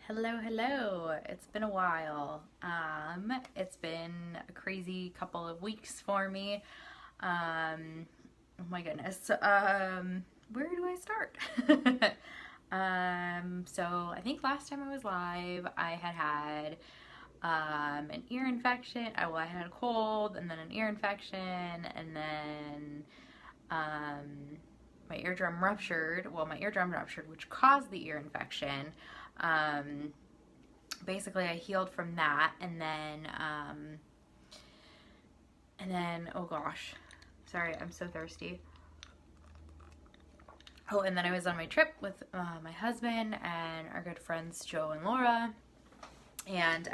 Hello, hello. It's been a while. It's been a crazy couple of weeks for me. Oh my goodness. Where do I start? So I think last time I was live, I had an ear infection. I had a cold, and then an ear infection, and then my eardrum ruptured. Well, my eardrum ruptured, which caused the ear infection. Um, Basically, I healed from that, and then oh gosh, sorry, I'm so thirsty. Oh, and then I was on my trip with my husband and our good friends Joe and Laura, and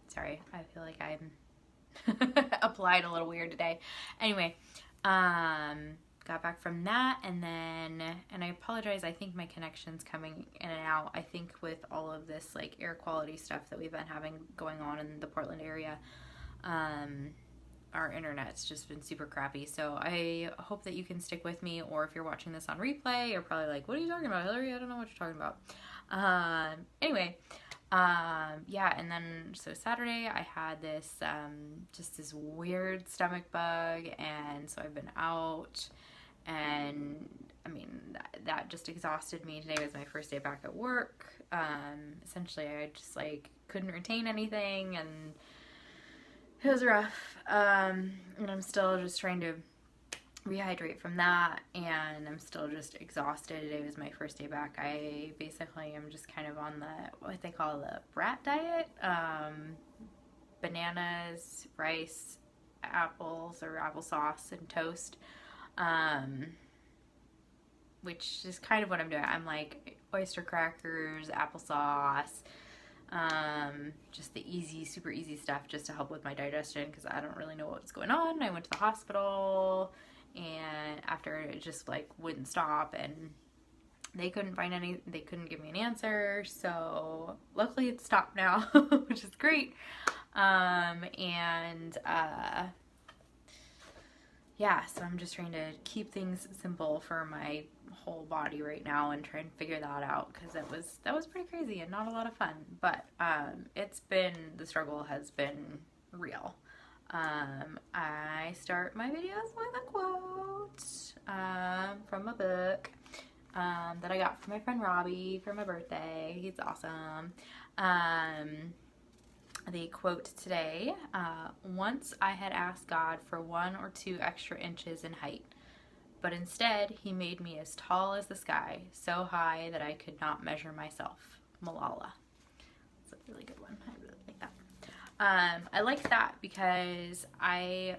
sorry, I feel like I'm applied a little weird today. Anyway, got back from that, and I apologize, I think my connection's coming in and out. I think with all of this like air quality stuff that we've been having going on in the Portland area, our internet's just been super crappy. So I hope that you can stick with me, or if you're watching this on replay, you're probably like, what are you talking about, Hillary? I don't know what you're talking about. Anyway, yeah, and then so Saturday I had this just this weird stomach bug, and so I've been out, and I mean that just exhausted me. Today was my first day back at work. Essentially I just like couldn't retain anything, and it was rough. And I'm still just trying to rehydrate from that, and I'm still just exhausted. Today was my first day back. I basically am just kind of on the what they call the brat diet. Bananas, rice, apples or applesauce, and toast, which is kind of what I'm doing. I'm like oyster crackers, applesauce, just the easy, super easy stuff just to help with my digestion, because I don't really know what's going on. I went to the hospital, and after it just like wouldn't stop, and they couldn't give me an answer. So luckily it's stopped now, which is great. Yeah, so I'm just trying to keep things simple for my whole body right now and try and figure that out, because that was pretty crazy and not a lot of fun. But the struggle has been real. I start my videos with a quote from a book that I got from my friend Robbie for my birthday. He's awesome. The quote today, once I had asked God for 1 or 2 extra inches in height, but instead he made me as tall as the sky, so high that I could not measure myself. Malala. It's a really good one. I really like that. I like that because I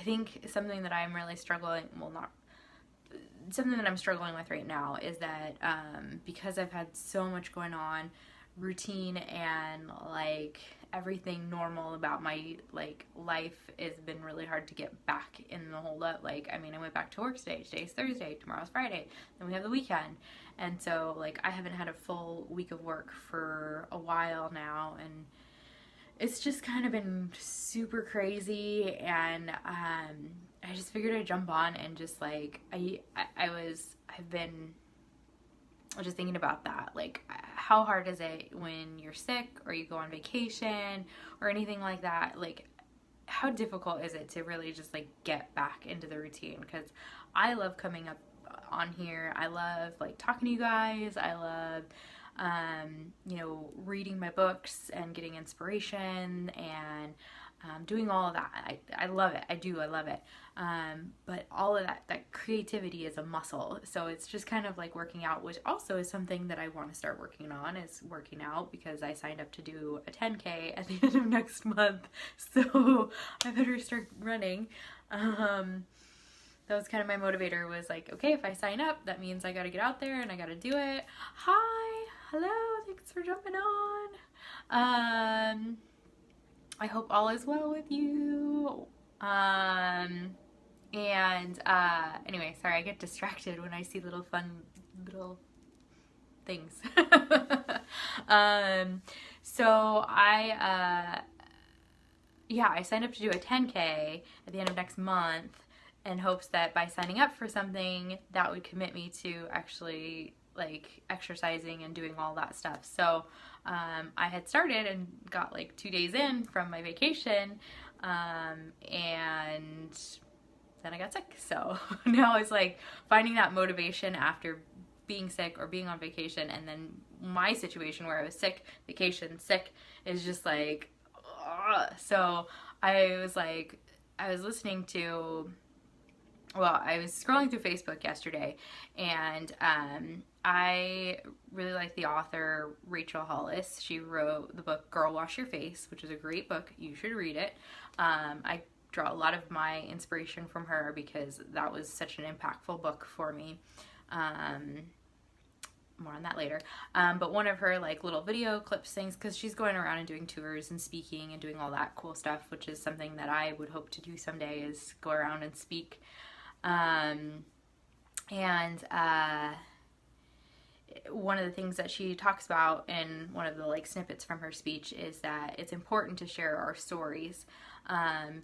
think something that I'm really struggling, well, not something that I'm struggling with right now is that because I've had so much going on, routine and like everything normal about my like life, has been really hard to get back in the hold up. Like, I mean, I went back to work today. Today's Thursday, tomorrow's Friday, then we have the weekend, and so like I haven't had a full week of work for a while now, and it's just kind of been super crazy. And I just figured I'd jump on and just like I've been just thinking about that. Like, how hard is it when you're sick or you go on vacation or anything like that? Like, how difficult is it to really just like get back into the routine? Because I love coming up on here. I love like talking to you guys. I love reading my books and getting inspiration, and doing all of that. I love it. I love it. But all of that creativity is a muscle. So it's just kind of like working out, which also is something that I want to start working on, is working out, because I signed up to do a 10K at the end of next month. So I better start running. That was kind of my motivator, was like, okay, if I sign up, that means I got to get out there and I got to do it. Hi, hello, thanks for jumping on. I hope all is well with you. Anyway, sorry, I get distracted when I see little little things. So I signed up to do a 10K at the end of next month, in hopes that by signing up for something that would commit me to actually like exercising and doing all that stuff. So I had started and got like 2 days in from my vacation, and then I got sick. So now it's like finding that motivation after being sick or being on vacation, and then my situation where I was sick, vacation, sick, is just like, ugh. So I was listening to, well, I was scrolling through Facebook yesterday, and I really like the author Rachel Hollis. She wrote the book Girl Wash Your Face, which is a great book. You should read it. I draw a lot of my inspiration from her because that was such an impactful book for me. More on that later. But one of her like little video clips things, because she's going around and doing tours and speaking and doing all that cool stuff, which is something that I would hope to do someday, is go around and speak. One of the things that she talks about in one of the like snippets from her speech is that it's important to share our stories,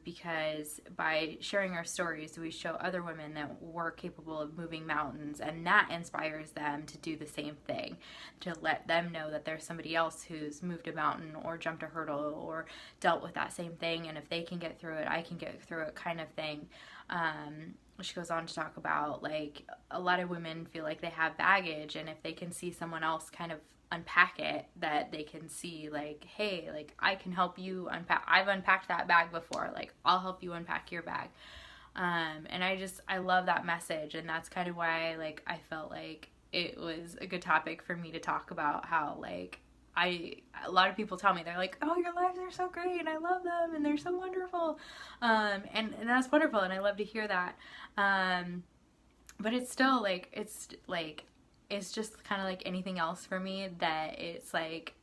because by sharing our stories, we show other women that we're capable of moving mountains, and that inspires them to do the same thing, to let them know that there's somebody else who's moved a mountain or jumped a hurdle or dealt with that same thing, and if they can get through it, I can get through it, kind of thing. She goes on to talk about like a lot of women feel like they have baggage, and if they can see someone else kind of unpack it, that they can see like, hey, like I can help you unpack. I've unpacked that bag before, like I'll help you unpack your bag. And I love that message, and that's kind of why like I felt like it was a good topic for me to talk about, how like a lot of people tell me, they're like, oh, your lives are so great and I love them and they're so wonderful, and that's wonderful, and I love to hear that, but it's still like it's just kind of like anything else for me, that it's like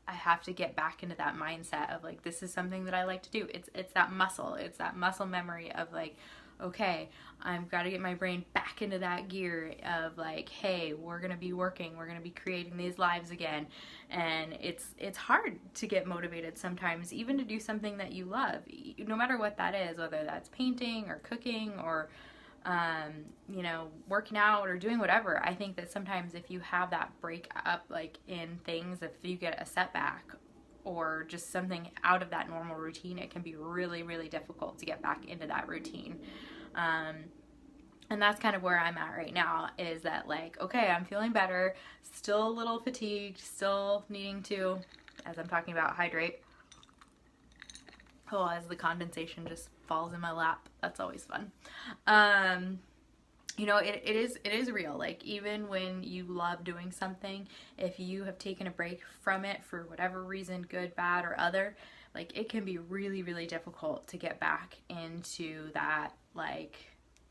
I have to get back into that mindset of like, this is something that I like to do. It's that muscle memory of like, okay, I've got to get my brain back into that gear of like, hey, we're going to be working, we're going to be creating these lives again. And it's hard to get motivated sometimes, even to do something that you love, no matter what that is, whether that's painting or cooking or, you know, working out or doing whatever. I think that sometimes if you have that break up, like in things, if you get a setback or just something out of that normal routine, it can be really, really difficult to get back into that routine. And that's kind of where I'm at right now, is that like, okay, I'm feeling better, still a little fatigued, still needing to, as I'm talking about, hydrate. Oh, as the condensation just falls in my lap. That's always fun. You know, it is real. Like, even when you love doing something, if you have taken a break from it for whatever reason, good, bad, or other, like, it can be really, really difficult to get back into that, like,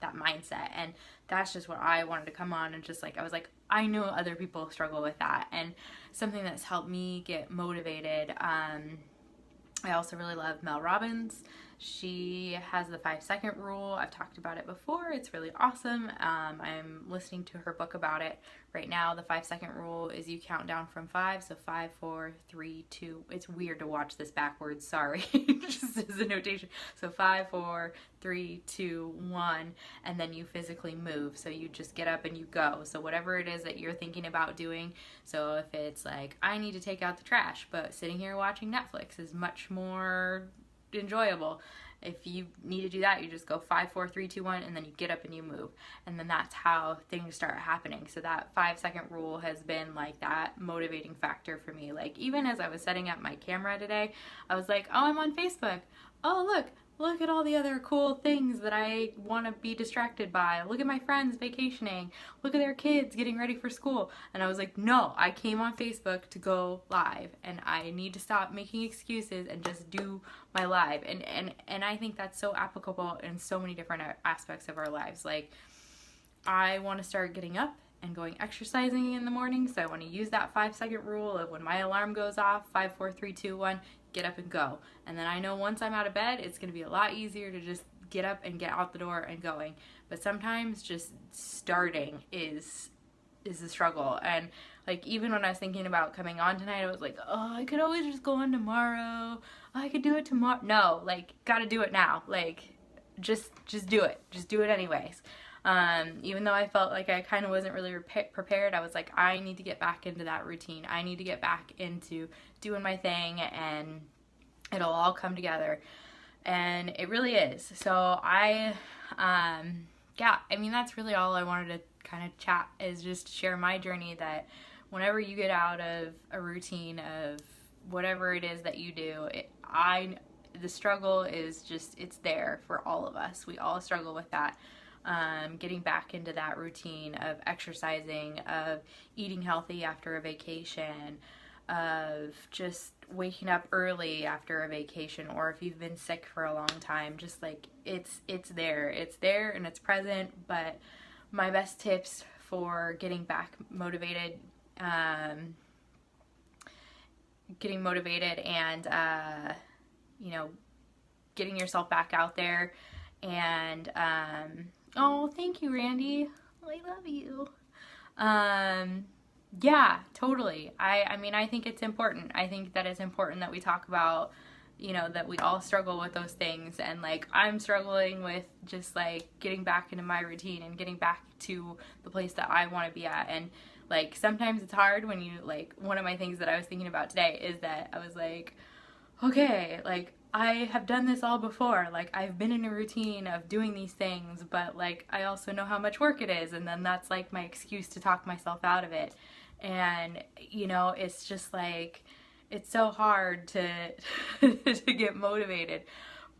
that mindset. And that's just what I wanted to come on and just like, I was like, I know other people struggle with that, and something that's helped me get motivated. I also really love Mel Robbins. She has the 5-second rule. I've talked about it before. It's really awesome. I'm listening to her book about it right now. The 5-second rule is you count down from 5. So 5, 4, 3, 2. It's weird to watch this backwards. Sorry. Just as a notation. So 5, 4, 3, 2, 1. And then you physically move. So you just get up and you go. So whatever it is that you're thinking about doing. So if it's like, I need to take out the trash, but sitting here watching Netflix is much more enjoyable. If you need to do that, you just go 5, 4, 3, 2, 1, and then you get up and you move, and then that's how things start happening. So that 5-second rule has been like that motivating factor for me. Like, even as I was setting up my camera today, I was like, oh, I'm on Facebook. Oh, look at all the other cool things that I want to be distracted by. Look at my friends vacationing. Look at their kids getting ready for school. And I was like, no, I came on Facebook to go live, and I need to stop making excuses and just do my live. And I think that's so applicable in so many different aspects of our lives. Like, I want to start getting up and going exercising in the morning. So I want to use that 5-second rule of when my alarm goes off, 5, 4, 3, 2, 1, get up and go. And then I know once I'm out of bed, it's going to be a lot easier to just get up and get out the door and going. But sometimes just starting is a struggle. And like, even when I was thinking about coming on tonight, I was like, oh, I could always just go on tomorrow. I could do it tomorrow. No, like, gotta do it now. Like, just do it. Just do it anyways. Even though I felt like I kind of wasn't really prepared, I was like, I need to get back into that routine. I need to get back into doing my thing, and it'll all come together. And it really is. So yeah, I mean, that's really all I wanted to kind of chat, is just share my journey, that whenever you get out of a routine of whatever it is that you do, the struggle is just, it's there for all of us. We all struggle with that. Getting back into that routine of exercising, of eating healthy after a vacation, of just waking up early after a vacation, or if you've been sick for a long time, just like it's there and it's present. But my best tips for getting back motivated, and getting yourself back out there, and oh, thank you, Randy, I love you. Yeah, totally. I mean, I think it's important. I think that it's important that we talk about, that we all struggle with those things. And like, I'm struggling with just like getting back into my routine and getting back to the place that I want to be at. And like, sometimes it's hard when you, like, one of my things that I was thinking about today is that I was like, okay, like, I have done this all before. Like, I've been in a routine of doing these things, but like, I also know how much work it is. And then that's like my excuse to talk myself out of it. And, it's just like, it's so hard to to get motivated.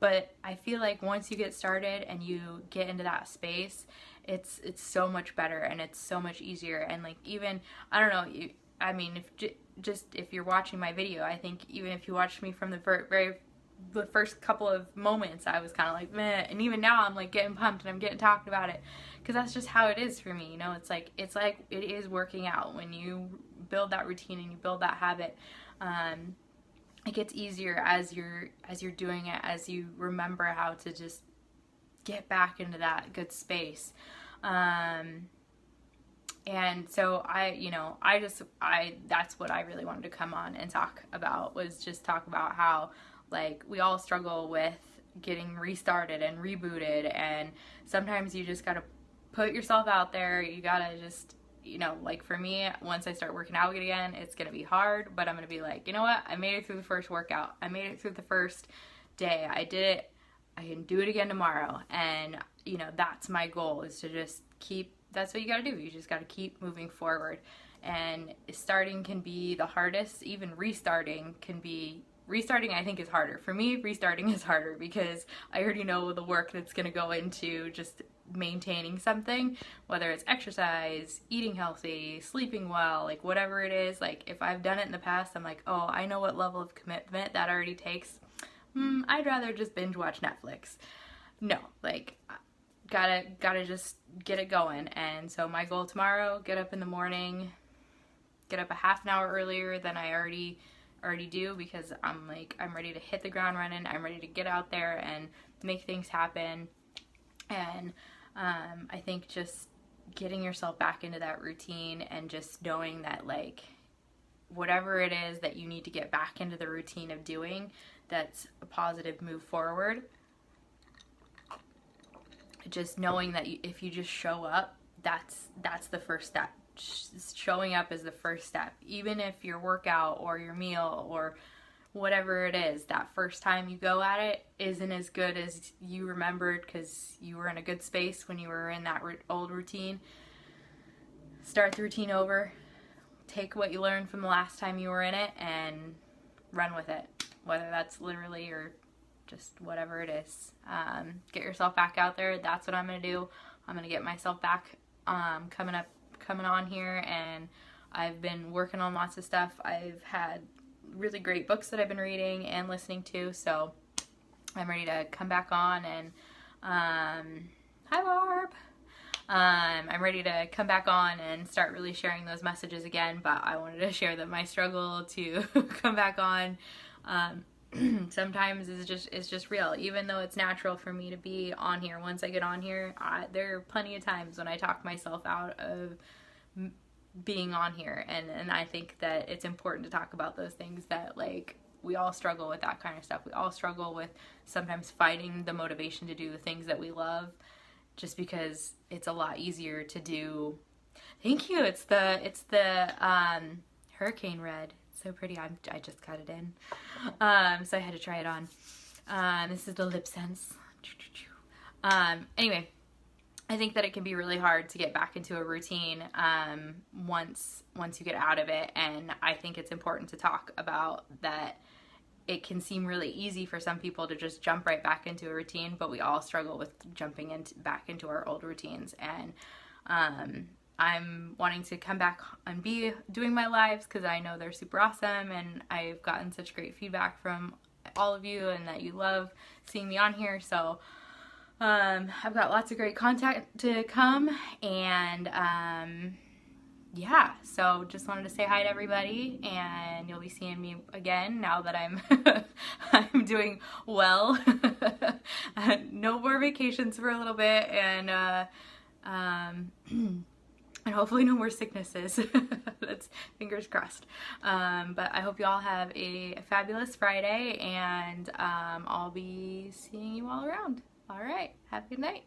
But I feel like once you get started and you get into that space, it's so much better, and it's so much easier. And like, even, I don't know, I mean, if you're watching my video, I think even if you watched me from the first couple of moments, I was kind of like, meh. And even now I'm like getting pumped and I'm getting talked about it, because that's just how it is for me. It's like it is working out. When you build that routine and you build that habit, it gets easier as you're doing it, as you remember how to just get back into that good space. And so that's what I really wanted to come on and talk about, was just talk about how, like, we all struggle with getting restarted and rebooted, and sometimes you just gotta put yourself out there. You gotta just, like for me, once I start working out again, it's gonna be hard, but I'm gonna be like, you know what, I made it through the first workout, I made it through the first day, I did it, I can do it again tomorrow. And that's my goal, is to just that's what you gotta do. You just gotta keep moving forward. And starting can be the hardest. Even restarting I think is harder. For me, restarting is harder, because I already know the work that's going to go into just maintaining something, whether it's exercise, eating healthy, sleeping well, like whatever it is. Like, if I've done it in the past, I'm like, oh, I know what level of commitment that already takes. I'd rather just binge watch Netflix. No, like, gotta just get it going. And so my goal tomorrow, get up in the morning, get up a half an hour earlier than I already do, because I'm ready to hit the ground running. I'm ready to get out there and make things happen. And I think just getting yourself back into that routine, and just knowing that, like, whatever it is that you need to get back into the routine of doing, that's a positive move forward. Just knowing that if you just show up, that's the first step. Showing up is the first step. Even if your workout or your meal or whatever it is, that first time you go at it isn't as good as you remembered, because you were in a good space when you were in that old routine. Start the routine over. Take what you learned from the last time you were in it and run with it, whether that's literally or just whatever it is. Get yourself back out there. That's what I'm going to do. I'm going to get myself back coming on here, and I've been working on lots of stuff. I've had really great books that I've been reading and listening to, so I'm ready to come back on. And hi Barb. I'm ready to come back on and start really sharing those messages again, but I wanted to share that my struggle to come back on sometimes is just real. Even though it's natural for me to be on here, once I get on here, there are plenty of times when I talk myself out of being on here, and I think that it's important to talk about those things, that, like, we all struggle with that kind of stuff. We all struggle with sometimes fighting the motivation to do the things that we love, just because it's a lot easier to do. Thank you. It's the hurricane red. It's so pretty. I just got it in, so I had to try it on. This is the Lip Sense. Anyway, I think that it can be really hard to get back into a routine once you get out of it, and I think it's important to talk about that. It can seem really easy for some people to just jump right back into a routine, but we all struggle with jumping back into our old routines. And I'm wanting to come back and be doing my lives because I know they're super awesome, and I've gotten such great feedback from all of you and that you love seeing me on here. So I've got lots of great content to come, and yeah, so just wanted to say hi to everybody, and you'll be seeing me again now that I'm I'm doing well. No more vacations for a little bit, and hopefully no more sicknesses. That's fingers crossed. But I hope you all have a fabulous Friday, and I'll be seeing you all around. All right, have a good night.